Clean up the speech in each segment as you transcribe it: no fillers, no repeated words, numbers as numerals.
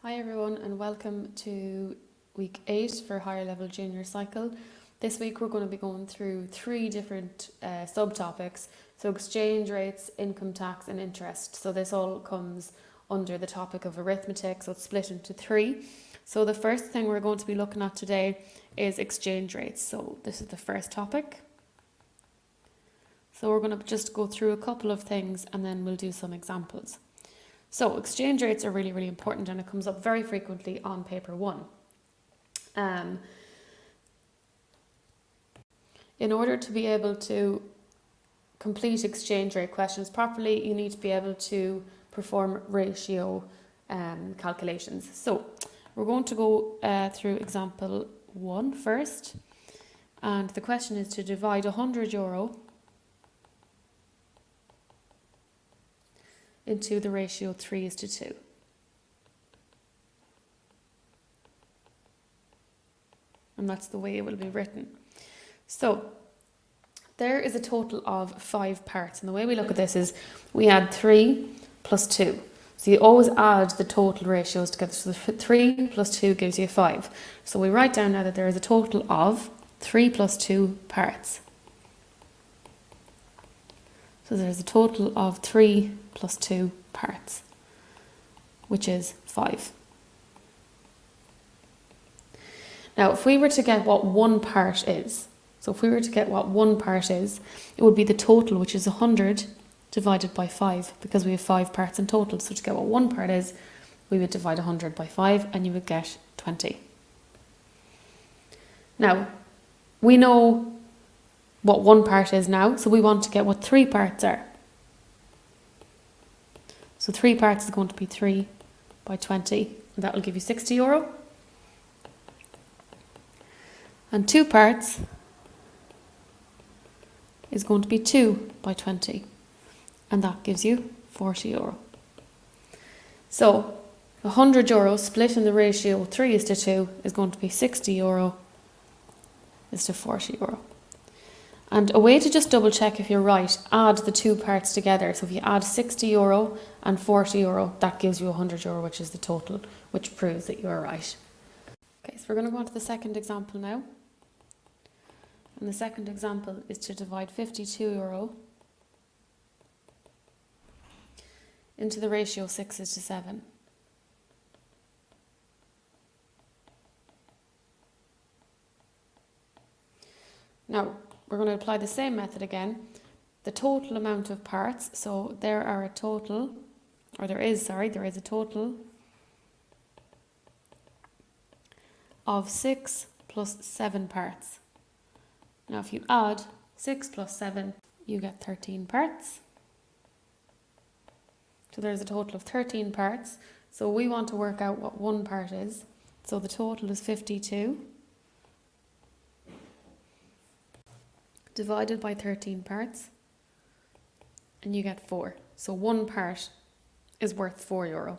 Hi everyone and welcome to week 8 for higher level junior cycle. This week we're going to be going through 3 different subtopics. So exchange rates, income tax and interest. So this all comes under the topic of arithmetic, so it's split into 3. So the first thing we're going to be looking at today is exchange rates. So this is the first topic. So we're going to just go through a couple of things and then we'll do some examples. So exchange rates are really, really important and it comes up very frequently on paper 1. In order to be able to complete exchange rate questions properly, you need to be able to perform ratio calculations. So we're going to go through example 1 first. And the question is to divide €100 into the ratio 3:2. And that's the way it will be written. So there is a total of 5 parts. And the way we look at this is we add 3 plus 2. So you always add the total ratios together. So 3 plus 2 gives you 5. So we write down now that there is a total of 3 plus 2 parts. So there's a total of 3 plus 2 parts, which is 5. Now, if we were to get what one part is, it would be the total, which is 100 divided by 5, because we have 5 parts in total. So to get what one part is, we would divide 100 by 5 and you would get 20. Now, we know what one part is now, so we want to get what 3 parts are. So 3 parts is going to be 3 by 20, and that will give you €60. And 2 parts is going to be 2 by 20, and that gives you €40. So €100 split in the ratio 3:2 is going to be €60 is to €40. And a way to just double check if you're right, add the 2 parts together. So if you add €60 and €40, that gives you €100, which is the total, which proves that you're right. Okay, so we're going to go on to the second example now. And the second example is to divide €52 into the ratio 6:7. Now, we're going to apply the same method again. The total amount of parts, so there is a total of 6 plus 7 parts. Now if you add 6 plus 7, you get 13 parts. So there's a total of 13 parts. So we want to work out what one part is. So the total is 52. Divided by 13 parts, and you get 4. So one part is worth €4.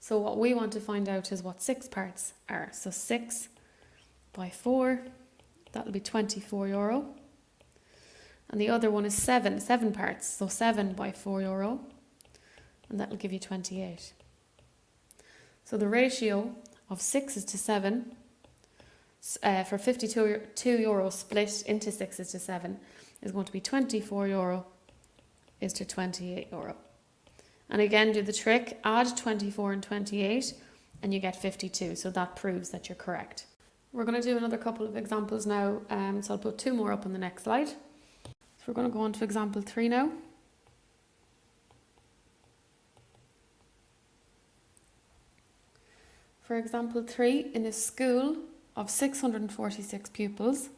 So what we want to find out is what 6 parts are. So 6 by 4, that'll be €24. And the other one is 7 parts. So 7 by €4, and that'll give you 28. So the ratio of 6:7 for €52 split into 6:7 is going to be €24 is to €28. And again, do the trick, add 24 and 28 and you get 52. So that proves that you're correct. We're going to do another couple of examples now. So I'll put 2 more up on the next slide. So we're going to go on to example 3 now. For example 3, in a school of 646 pupils,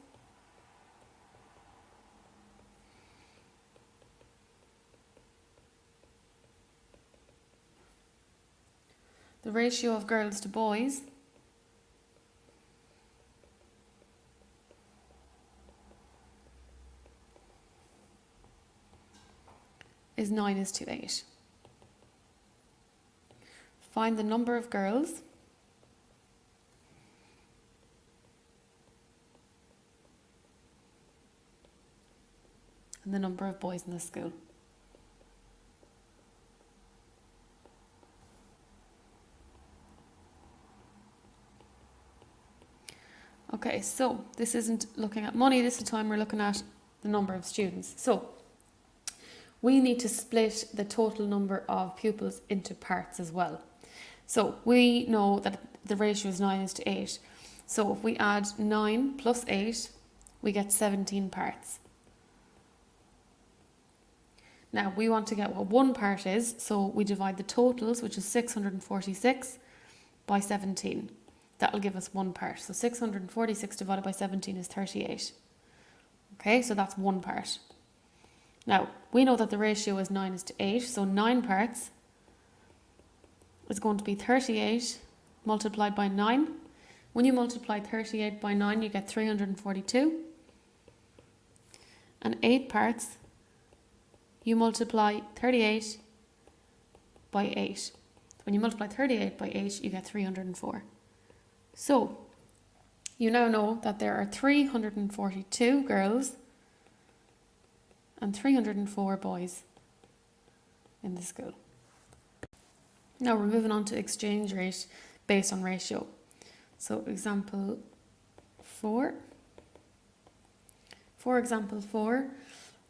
the ratio of girls to boys is 9:8. Find the number of girls and the number of boys in the school. Okay, so this isn't looking at money, this is the time we're looking at the number of students. So we need to split the total number of pupils into parts as well. So we know that the ratio is 9:8. So if we add 9 plus 8, we get 17 parts. Now we want to get what one part is, so we divide the totals, which is 646, by 17. That will give us one part. So 646 divided by 17 is 38. Okay, so that's one part. Now, we know that the ratio is 9:8, so 9 parts is going to be 38 multiplied by 9. When you multiply 38 by 9, you get 342. And 8 parts, you multiply 38 by 8. When you multiply 38 by 8, you get 304. So, you now know that there are 342 girls and 304 boys in the school. Now we're moving on to exchange rate based on ratio. So example 4. For example 4,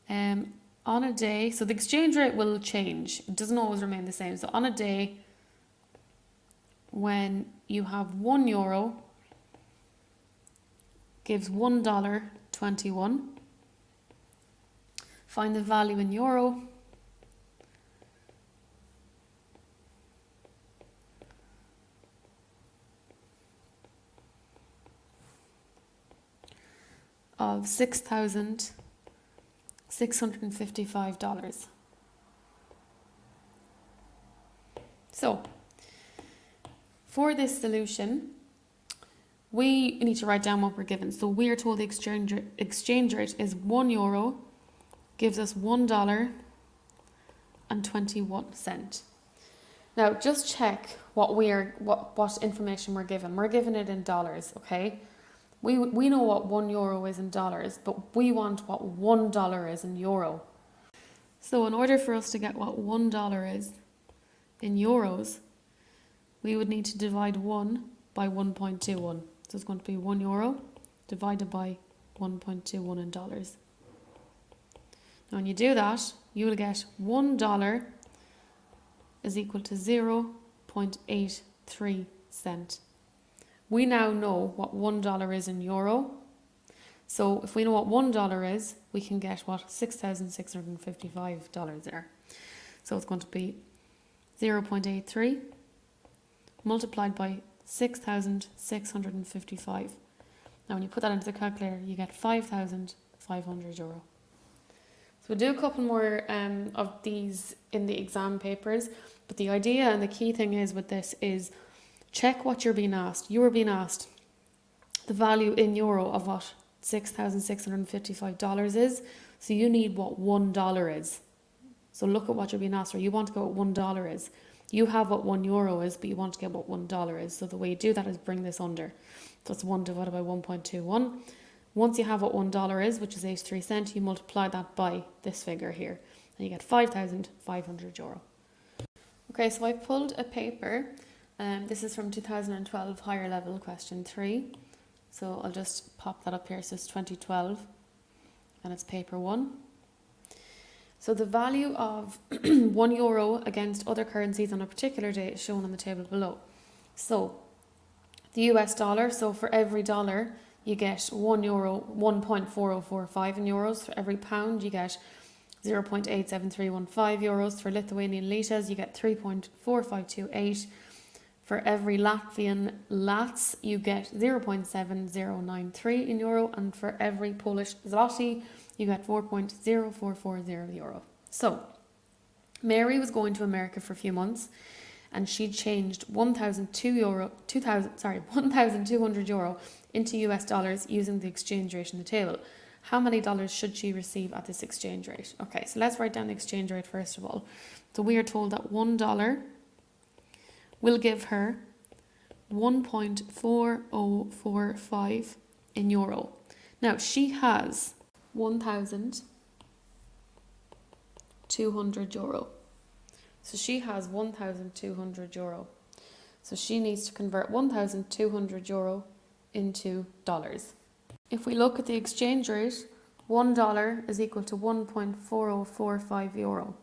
on a day, so the exchange rate will change. It doesn't always remain the same. So on a day when you have €1 gives $1.21. Find the value in euro of $6,655. So, for this solution, we need to write down what we're given. So we are told the exchange rate is €1 gives us $1.21. Now, just check what information we're given. We're given it in dollars, okay? We know what €1 is in dollars, but we want what $1 is in euro. So in order for us to get what $1 is in euros, we would need to divide 1 by 1.21. So it's going to be €1 divided by 1.21 in dollars. Now when you do that, you will get $1 is equal to 0.83 cents. We now know what $1 is in euro. So if we know what $1 is, we can get what $6,655 are. So it's going to be 0.83 multiplied by 6,655. Now when you put that into the calculator, you get €5,500. So we'll do a couple more of these in the exam papers, but the idea and the key thing is with this is check what you're being asked. You were being asked the value in euro of what $6,655 is, so you need what $1 is. So look at what you're being asked for. You want to go what $1 is. You have what €1 is, but you want to get what $1 is. So the way you do that is bring this under. So it's 1 divided by 1.21. Once you have what $1 is, which is 83 cents, you multiply that by this figure here, and you get €5,500. Okay, so I pulled a paper. This is from 2012 higher level question 3. So I'll just pop that up here. So it's 2012 and it's paper 1. So the value of €1 against other currencies on a particular day is shown on the table below. So the US dollar, so for every dollar you get €1, 1.4045 in euros. For every pound you get 0.87315 euros. For Lithuanian litas you get 3.4528. For every Latvian lats, you get 0.7093 in euro, and for every Polish zloty, you get 4.0440 euro. So, Mary was going to America for a few months, and she changed €1,200 into US dollars using the exchange rate in the table. How many dollars should she receive at this exchange rate? Okay, so let's write down the exchange rate first of all. So we are told that $1 will give her 1.4045 in euro. Now she has €1,200. So she has €1,200. So she needs to convert €1,200 into dollars. if we look at the exchange rate, $1 is equal to 1.4045 euro.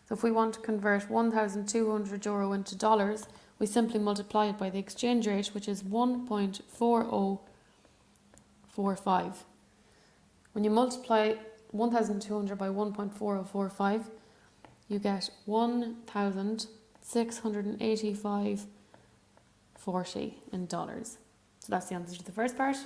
So if we want to convert 1,200 euro into dollars, we simply multiply it by the exchange rate, which is 1.4045. When you multiply 1,200 by 1.4045, you get 1,685.40 in dollars. So that's the answer to the first part.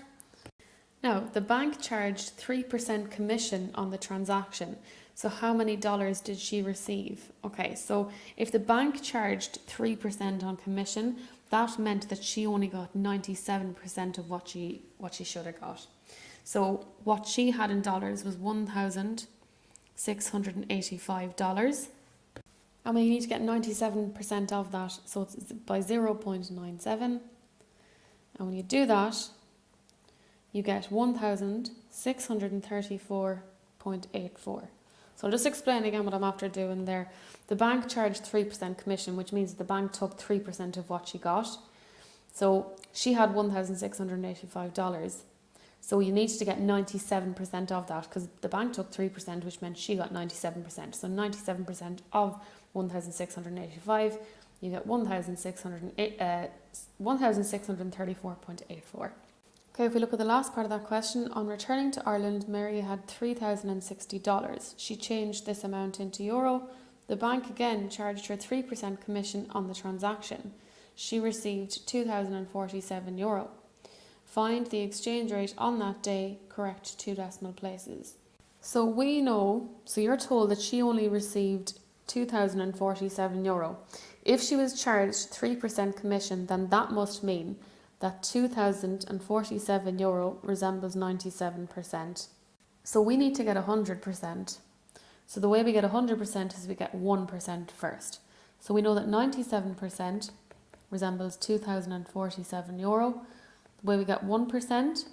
Now, the bank charged 3% commission on the transaction. So how many dollars did she receive? Okay, so if the bank charged 3% on commission, that meant that she only got 97% of what she should have got. So what she had in dollars was $1,685. And we need to get 97% of that, so it's by 0.97. And when you do that, you get 1,634.84. So I'll just explain again what I'm after doing there. The bank charged 3% commission, which means the bank took 3% of what she got. So she had $1,685. So you need to get 97% of that, because the bank took 3%, which meant she got 97%. So 97% of 1,685, you get 1,634.84. Okay, if we look at the last part of that question, on returning to Ireland, Mary had $3,060. She changed this amount into euro. The bank again charged her 3% commission on the transaction. She received €2,047. Find the exchange rate on that day, correct 2 decimal places. So we know, so you're told that she only received €2,047. If she was charged 3% commission, then that must mean that €2,047 resembles 97%. So we need to get 100%. So the way we get 100% is we get 1% first. So we know that 97% resembles €2,047. The way we get 1%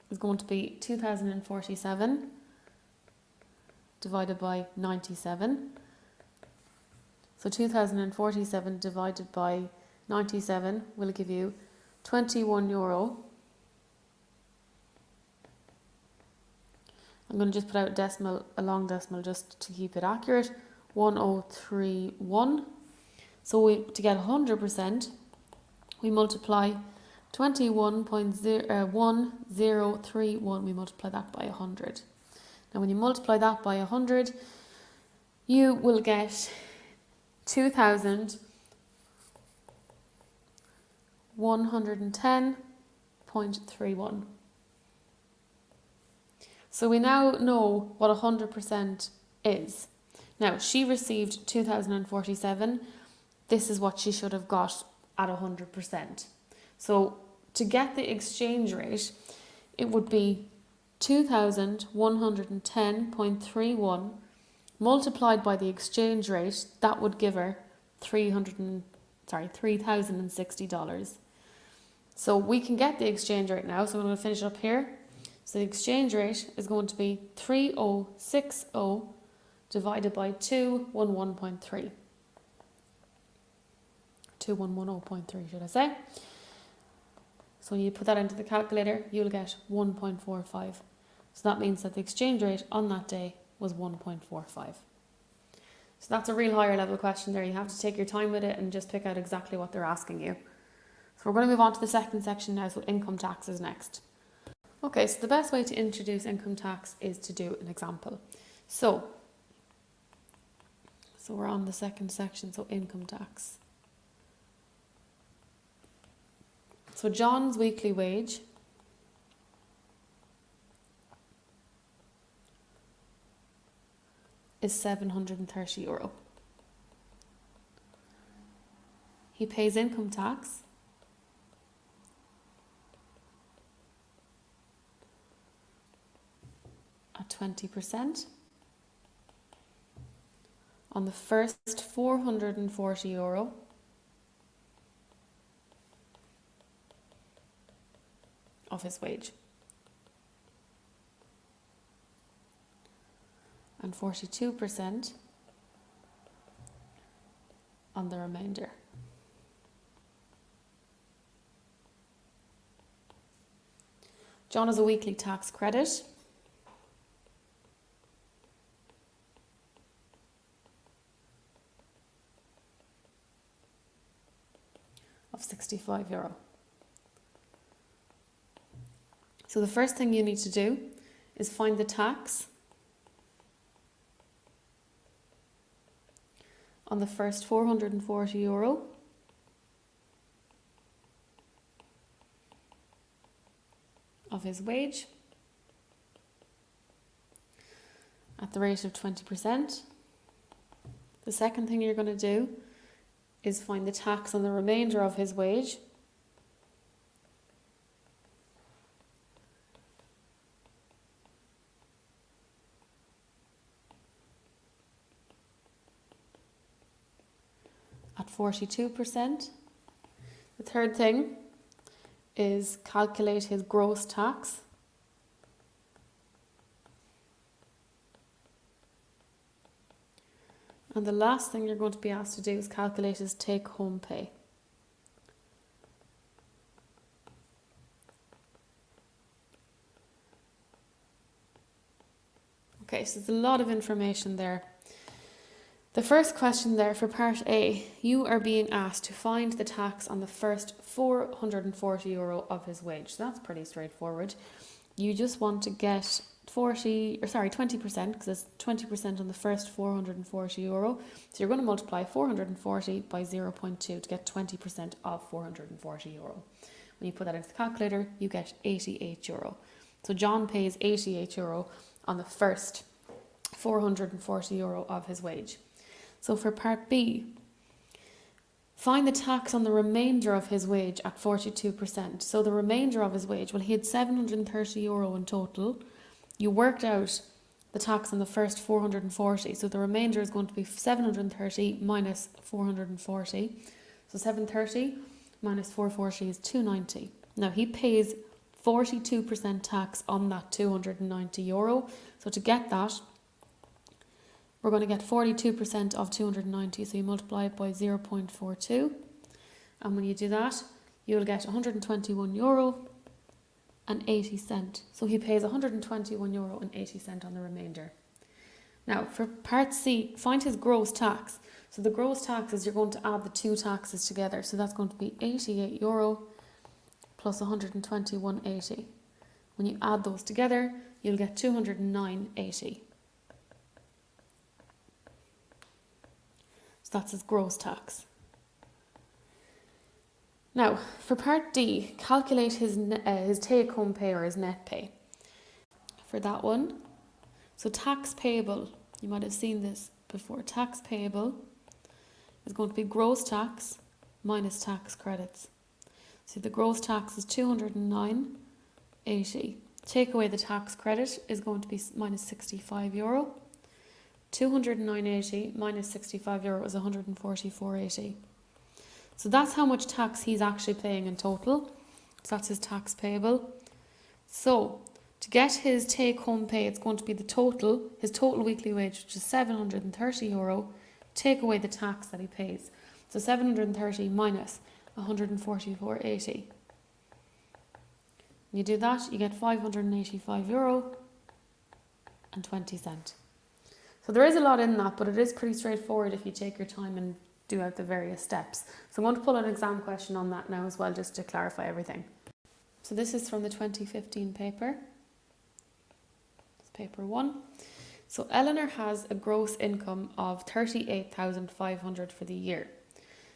is going to be 2,047 divided by 97. So 2,047 divided by 97 will give you €21. I'm going to just put out a long decimal just to keep it accurate. 1031. So to get 100%, we multiply 21.1031, we multiply that by 100. Now when you multiply that by 100, you will get 2,110.31. So we now know what 100% is. Now she received 2,047. This is what she should have got at 100%. So to get the exchange rate, it would be 2,110.31 multiplied by the exchange rate. That would give her $3,060. So we can get the exchange rate now. So I'm going to finish up here. So the exchange rate is going to be 3060 divided by 211.3. 2110.3 should I say. So when you put that into the calculator, you'll get 1.45. So that means that the exchange rate on that day was 1.45. So that's a real higher level question there. You have to take your time with it and just pick out exactly what they're asking you. So we're going to move on to the second section now, so income tax is next. Okay, so the best way to introduce income tax is to do an example. So we're on the second section, so income tax. So John's weekly wage is €730. He pays income tax at 20% on the first €440 of his wage, and 42% on the remainder. John has a weekly tax credit of €65. So the first thing you need to do is find the tax on the first €440 of his wage at the rate of 20%. The second thing you're going to do is find the tax on the remainder of his wage at 42%. The third thing is calculate his gross tax and the last thing you're going to be asked to do is calculate his take-home pay. Okay, so there's a lot of information there. The first question there for part A, you are being asked to find the tax on the first €440 of his wage. So that's pretty straightforward. You just want to get 20%, because it's 20% on the first €440. So you're going to multiply 440 by 0.2 to get 20% of €440. When you put that into the calculator, you get €88. So John pays €88 on the first €440 of his wage. So for part B, find the tax on the remainder of his wage at 42%. So the remainder of his wage, well, he had €730 in total. You worked out the tax on the first 440. So the remainder is going to be 730 minus 440. So 730 minus 440 is 290. Now he pays 42% tax on that €290. So to get that, we're going to get 42% of 290, so you multiply it by 0.42, and when you do that, you'll get €121.80. So he pays €121.80 on the remainder. Now, for part C, find his gross tax. So the gross tax is you're going to add the two taxes together, so that's going to be €88 plus €121.80. When you add those together, you'll get €209.80. So that's his gross tax. Now, for part D, calculate his take-home pay or his net pay. For that one, so tax payable, you might have seen this before. Tax payable is going to be gross tax minus tax credits. So the gross tax is €209.80. Take away the tax credit is going to be minus €65. €209.80 minus €65 is €144.80. So that's how much tax he's actually paying in total. So that's his tax payable. So to get his take-home pay, it's going to be his total weekly wage, which is €730. Take away the tax that he pays. So 730 minus €144.80. You do that, you get €585.20. So there is a lot in that, but it is pretty straightforward if you take your time and do out the various steps. So I'm going to pull an exam question on that now as well, just to clarify everything. So this is from the 2015 paper. It's paper 1. So Eleanor has a gross income of $38,500 for the year.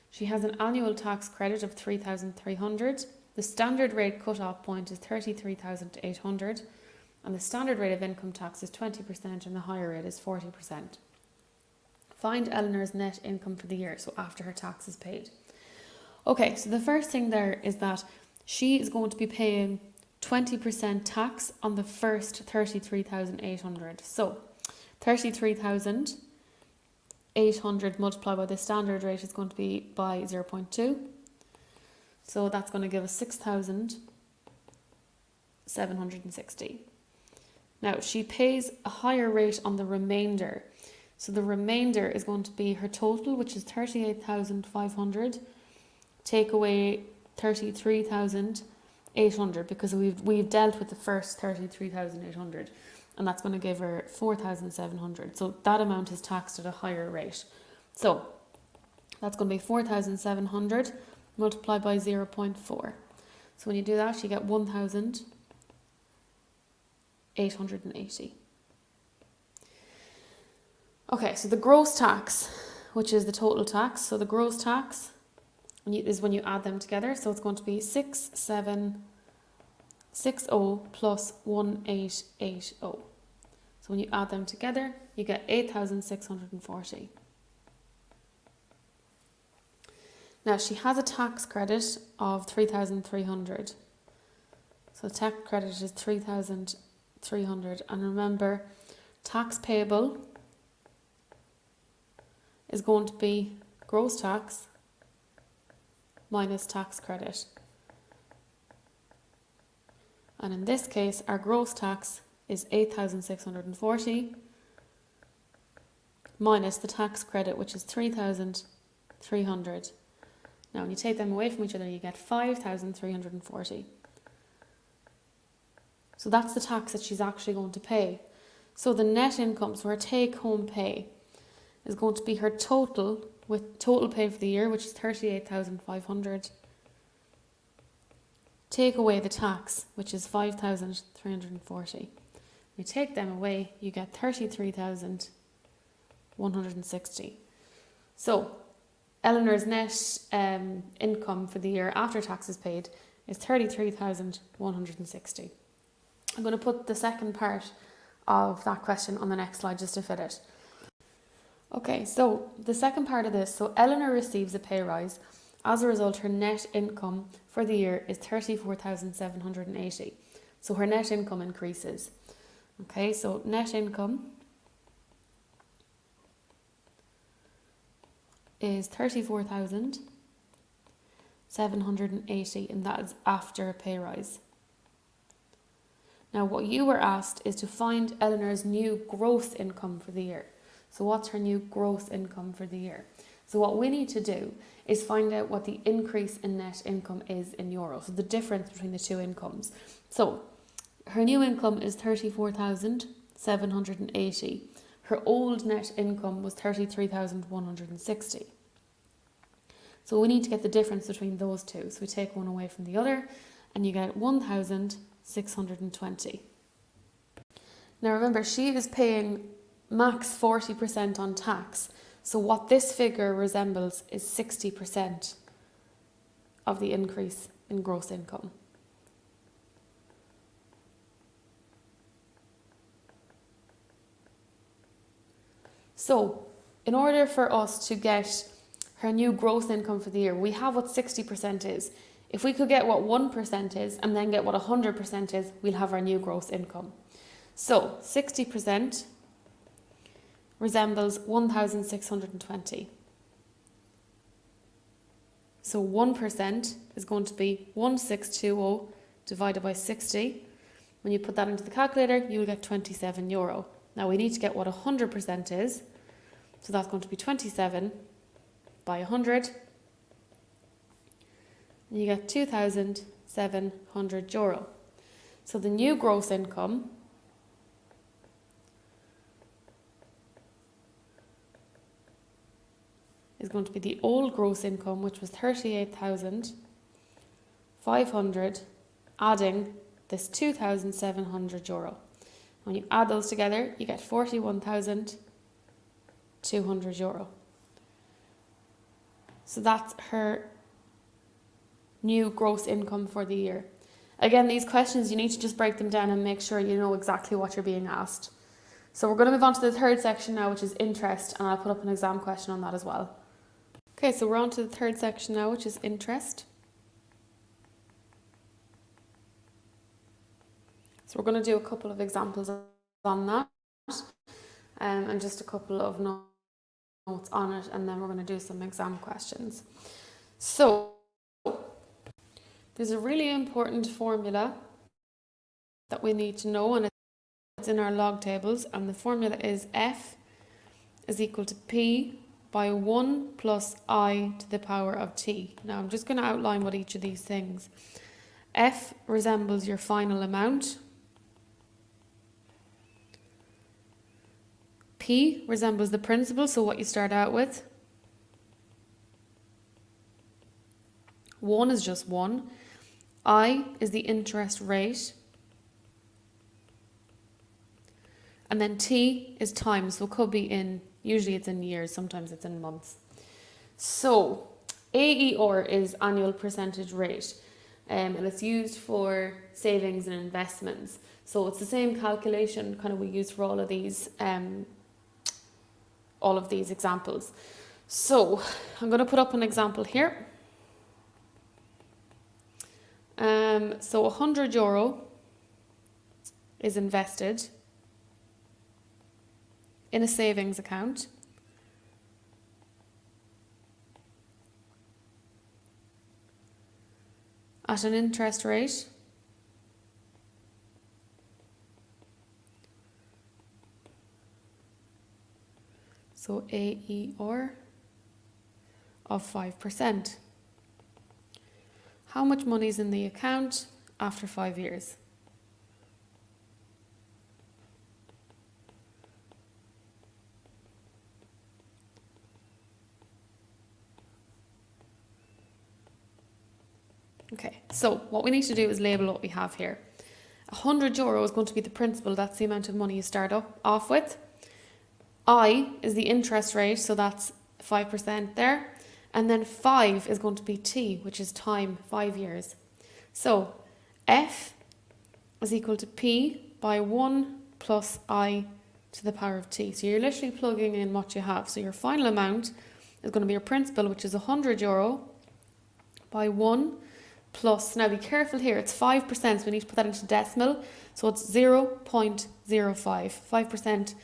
She has an annual tax credit of $3,300. The standard rate cut-off point is $33,800. And the standard rate of income tax is 20% and the higher rate is 40%. Find Eleanor's net income for the year, so after her tax is paid. Okay, so the first thing there is that she is going to be paying 20% tax on the first 33,800. So 33,800 multiplied by the standard rate is going to be by 0.2. So that's going to give us 6,760. Now, she pays a higher rate on the remainder. So the remainder is going to be her total, which is 38,500. Take away 33,000 800 because we've dealt with the first 33,800, and that's going to give her 4,700. So that amount is taxed at a higher rate. So that's going to be 4,700 multiplied by 0.4. So when you do that, you get 1,880. Okay, so the gross tax, which is the total tax, so the gross tax is when you add them together. So it's going to be 6,760 plus 1,880. So when you add them together, you get 8,640. Now she has a tax credit of 3,300. So the tax credit is 3,300. And remember, tax payable is going to be gross tax minus tax credit. And in this case, our gross tax is 8,640 minus the tax credit, which is 3,300. Now, when you take them away from each other, you get 5,340. So that's the tax that she's actually going to pay. So the net income, so her take-home pay, is going to be her total, with total pay for the year, which is 38,500. Take away the tax, which is 5,340. You take them away, you get 33,160. So Eleanor's net income for the year after taxes paid is 33,160. I'm going to put the second part of that question on the next slide just to fit it. Okay, so the second part of this, so Eleanor receives a pay rise. As a result, her net income for the year is 34,780. So her net income increases. Okay, so net income is 34,780, and that is after a pay rise. Now, what you were asked is to find Eleanor's new gross income for the year. So what's her new gross income for the year? So what we need to do is find out what the increase in net income is in euros, so the difference between the two incomes. So her new income is 34,780. Her old net income was 33,160. So we need to get the difference between those two. So we take one away from the other and you get 1,620. Now remember, she is paying max 40% on tax. So what this figure resembles is 60% of the increase in gross income. So in order for us to get her new gross income for the year, we have what 60% is. If we could get what 1% is and then get what 100% is, we'll have our new gross income. So 60% resembles 1,620. So 1% is going to be 1,620 divided by 60. When you put that into the calculator, you'll get €27. Now we need to get what 100% is. So that's going to be 27 by 100. And you get €2,700. So the new gross income is going to be the old gross income, which was 38,500, adding this €2,700. When you add those together, you get €41,200. So that's her new gross income for the year. Again, these questions, you need to just break them down and make sure you know exactly what you're being asked. So we're going to move on to the third section now, which is interest, and I'll put up an exam question on that as well. Okay, so we're on to the third section now, which is interest. So we're going to do a couple of examples on that, and just a couple of notes on it, and then we're going to do some exam questions. So there's a really important formula that we need to know, and it's in our log tables, and the formula is F is equal to P by 1 plus I to the power of T. Now I'm just going to outline what each of these things F resembles your final amount. P resembles the principal, so what you start out with. 1 is just 1. I is the interest rate. And then T is time, so it could be in, usually it's in years, sometimes it's in months. So AER is annual percentage rate, and it's used for savings and investments. So it's the same calculation kind of we use for all of these examples. So I'm going to put up an example here. So €100 is invested in a savings account at an interest rate so AER of 5%. How much money is in the account after 5 years? Okay, so what we need to do is label what we have here. €100 is going to be the principal, that's the amount of money you start off with. I is the interest rate, so that's 5% there. And then 5 is going to be T, which is time, 5 years. So F is equal to P by 1 plus I to the power of T. So you're literally plugging in what you have. So your final amount is going to be your principal, which is €100 by 1 plus, now be careful here, it's 5%, so we need to put that into decimal. So it's 0.05. 5%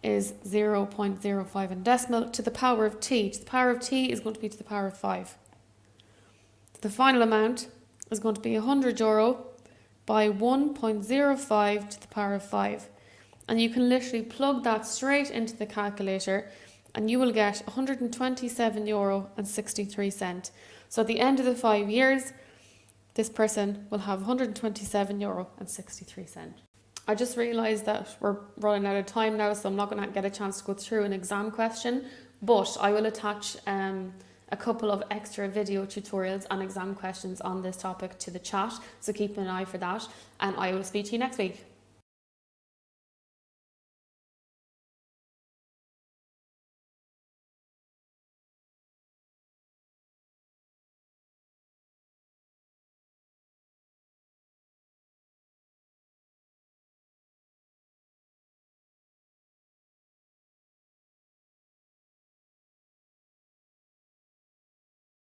is 0.05 in decimal to the power of T. To the power of T is going to be to the power of 5. So the final amount is going to be €100 by 1.05 to the power of 5. And you can literally plug that straight into the calculator and you will get €127.63. So at the end of the 5 years, this person will have €127.63. I just realised that we're running out of time now, so I'm not going to get a chance to go through an exam question, but I will attach a couple of extra video tutorials and exam questions on this topic to the chat, so keep an eye for that, and I will speak to you next week.